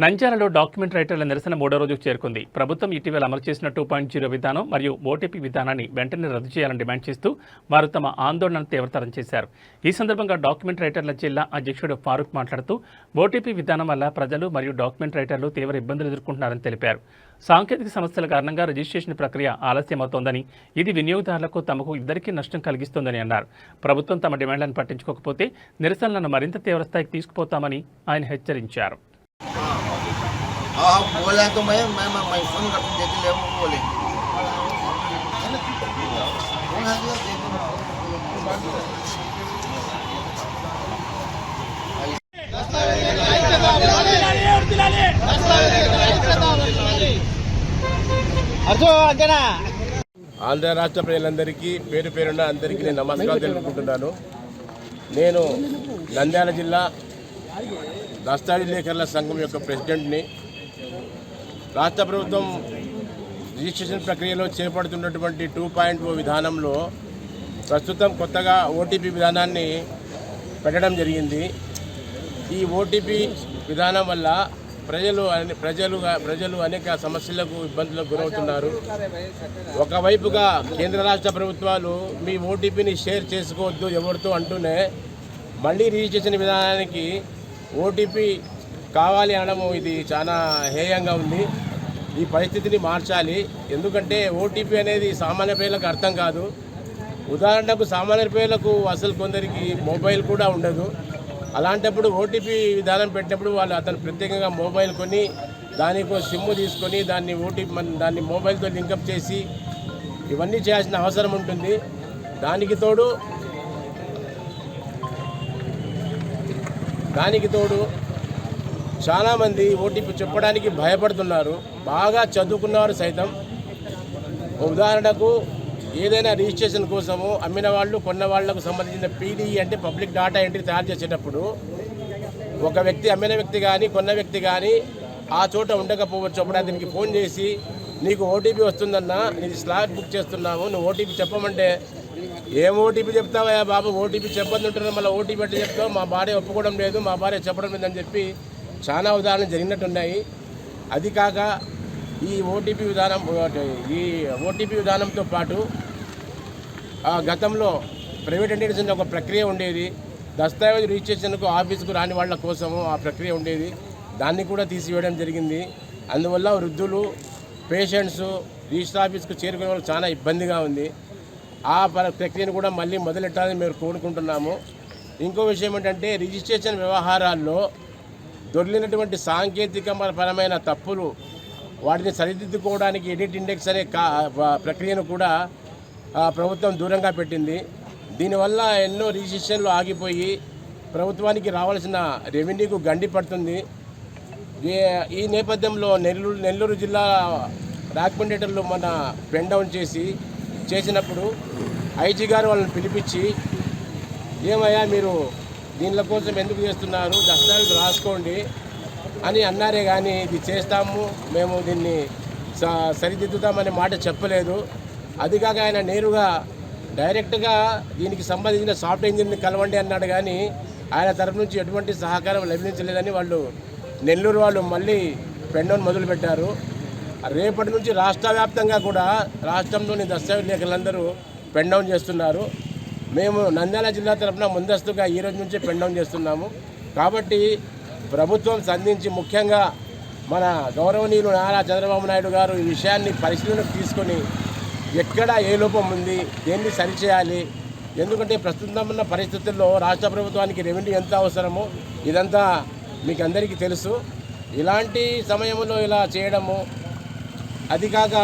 నంద్యాలలో డాక్యుమెంట్ రైటర్ల నిరసన మూడో రోజుకు చేరుకుంది. ప్రభుత్వం ఇటీవల అమలు చేసిన 2.0 విధానం మరియు ఓటీపీ విధానాన్ని వెంటనే రద్దు చేయాలని డిమాండ్ చేస్తూ వారు తమ ఆందోళనను తీవ్రతరం చేశారు. ఈ సందర్భంగా డాక్యుమెంట్ రైటర్ల జిల్లా అధ్యక్షుడు ఫారూక్ మాట్లాడుతూ ఓటీపీ విధానం వల్ల ప్రజలు మరియు డాక్యుమెంట్ రైటర్లు తీవ్ర ఇబ్బందులు ఎదుర్కొంటున్నారని తెలిపారు. సాంకేతిక సమస్యల కారణంగా రిజిస్ట్రేషన్ ప్రక్రియ ఆలస్యమవుతోందని, ఇది వినియోగదారులకు తమకు ఇద్దరికీ నష్టం కలిగిస్తోందని అన్నారు. ప్రభుత్వం తమ డిమాండ్లను పట్టించుకోకపోతే నిరసనలను మరింత తీవ్రస్థాయికి తీసుకుపోతామని ఆయన హెచ్చరించారు. हाँ बोला तो मैं फोन करता हूँ देखे ले वो बोले ఆంధ్ర రాష్ట్ర ప్రజలందరికీ పేరు పేరున అందరికీ నేను నమస్కారం తెలుపుకుంటున్నాను. నేను నంద్యాల జిల్లా దస్తావేజ్ లేఖరుల సంఘం యొక్క ప్రెసిడెంట్ని. రాష్ట్ర ప్రభుత్వం రిజిస్ట్రేషన్ ప్రక్రియలో చేపడుతున్నటువంటి 2.0 విధానంలో ప్రస్తుతం కొత్తగా ఓటీపీ విధానాన్ని పెట్టడం జరిగింది. ఈ ఓటీపీ విధానం వల్ల ప్రజలు అనేక సమస్యలకు ఇబ్బందులకు గురవుతున్నారు. ఒకవైపుగా కేంద్ర రాష్ట్ర ప్రభుత్వాలు మీ ఓటీపీని షేర్ చేసుకోవద్దు ఎవరితో అంటూనే మళ్ళీ రిజిస్ట్రేషన్ విధానానికి ఓటీపీ కావాలి అనడము ఇది చాలా హేయంగా ఉంది. ఈ పరిస్థితిని మార్చాలి. ఎందుకంటే ఓటీపీ అనేది సామాన్య ప్రజలకు అర్థం కాదు. ఉదాహరణకు సామాన్య ప్రజలకు అసలు కొందరికి మొబైల్ కూడా ఉండదు. అలాంటప్పుడు ఓటీపీ విధానం పెట్టినప్పుడు అతను ప్రత్యేకంగా మొబైల్ కొని దానికి సిమ్ తీసుకొని దాన్ని మొబైల్తో లింకప్ చేసి ఇవన్నీ చేయాల్సిన అవసరం ఉంటుంది. దానికి తోడు చాలామంది ఓటీపీ చెప్పడానికి భయపడుతున్నారు. బాగా చదువుకున్నవారు సైతం. ఉదాహరణకు ఏదైనా రిజిస్ట్రేషన్ కోసము అమ్మిన వాళ్ళు కొన్న వాళ్లకు సంబంధించిన పీడీ అంటే పబ్లిక్ డాటా ఎంట్రీ తయారు చేసేటప్పుడు ఒక వ్యక్తి అమ్మిన వ్యక్తి కానీ కొన్న వ్యక్తి కానీ ఆ చోట ఉండకపోవచ్చు. అప్పుడు అతనికి ఫోన్ చేసి నీకు ఓటీపీ వస్తుందన్నా, నీది స్లాట్ బుక్ చేస్తున్నాము, నువ్వు ఓటీపీ చెప్పమంటే ఏం ఓటీపీ చెప్తావా బాబు, ఓటీపీ చెప్పొద్దుంటున్నా, మళ్ళీ ఓటీపీ అంటే చెప్తావు, మా భార్య ఒప్పుకోవడం లేదు, మా భార్య చెప్పడం లేదని చెప్పి చాలా ఉదాహరణలు జరిగినట్టున్నాయి. అది కాక ఈ ఓటీపీ విధానంతో పాటు గతంలో ప్రైవేట్ ఎంటిటీస్ ఒక ప్రక్రియ ఉండేది. దస్తావేజ్ రిజిస్ట్రేషన్కు ఆఫీసుకు రాని వాళ్ళ కోసము ఆ ప్రక్రియ ఉండేది. దాన్ని కూడా తీసివేయడం జరిగింది. అందువల్ల వృద్ధులు, పేషెంట్స్ రిజిస్టర్ ఆఫీస్కు చేరుకునే వాళ్ళు చాలా ఇబ్బందిగా ఉంది. ఆ ప్రక్రియను కూడా మళ్ళీ మొదలెట్టాలని మేము కోరుకుంటున్నాము. ఇంకో విషయం ఏంటంటే రిజిస్ట్రేషన్ వ్యవహారాల్లో దొరికినటువంటి సాంకేతిక పరమైన తప్పులు వాటిని సరిదిద్దుకోవడానికి ఎడిట్ ఇండెక్స్ అనే ప్రక్రియను కూడా ప్రభుత్వం దూరంగా పెట్టింది. దీనివల్ల ఎన్నో రిజిస్ట్రేషన్లు ఆగిపోయి ప్రభుత్వానికి రావాల్సిన రెవెన్యూకు గండి పడుతుంది. ఈ నేపథ్యంలో నెల్లూరు జిల్లా డాక్యుమెంటేటర్లు మన పెన్ డౌన్ చేసినప్పుడు ఐజీ గారు వాళ్ళని పిలిపించి ఏమయ్యా మీరు దీనిల కోసం ఎందుకు చేస్తున్నారు, దస్తావేజ్ రాసుకోండి అని అన్నారే కానీ ఇది చేస్తాము మేము దీన్ని సరిదిద్దుతామనే మాట చెప్పలేదు. అది కాక ఆయన నేరుగా డైరెక్ట్గా దీనికి సంబంధించిన సాఫ్ట్వేర్ ఇంజనీర్ని కలవండి అన్నాడు కానీ ఆయన తరఫు నుంచి ఎటువంటి సహకారం లభించలేదని నెల్లూరు వాళ్ళు మళ్ళీ పెన్ డౌన్ మొదలుపెట్టారు. రేపటి నుంచి రాష్ట్ర వ్యాప్తంగా కూడా రాష్ట్రంలోని దస్తావేజ్ లేఖలందరూ పెన్ డౌన్ చేస్తున్నారు. మేము నంద్యాల జిల్లా తరఫున ముందస్తుగా ఈ రోజు నుంచే పెన్ డౌన్ చేస్తున్నాము. కాబట్టి ప్రభుత్వం సంధించి ముఖ్యంగా మన గౌరవనీయులు నారా చంద్రబాబు నాయుడు గారు ఈ విషయాన్ని పరిశీలనకు తీసుకొని ఎక్కడ ఏ లోపం ఉంది, దేన్ని సరిచేయాలి. ఎందుకంటే ప్రస్తుతం ఉన్న పరిస్థితుల్లో రాష్ట్ర ప్రభుత్వానికి రెవెన్యూ ఎంత అవసరమో ఇదంతా మీకు అందరికీ తెలుసు. ఇలాంటి సమయంలో ఇలా చేయడము, అది కాక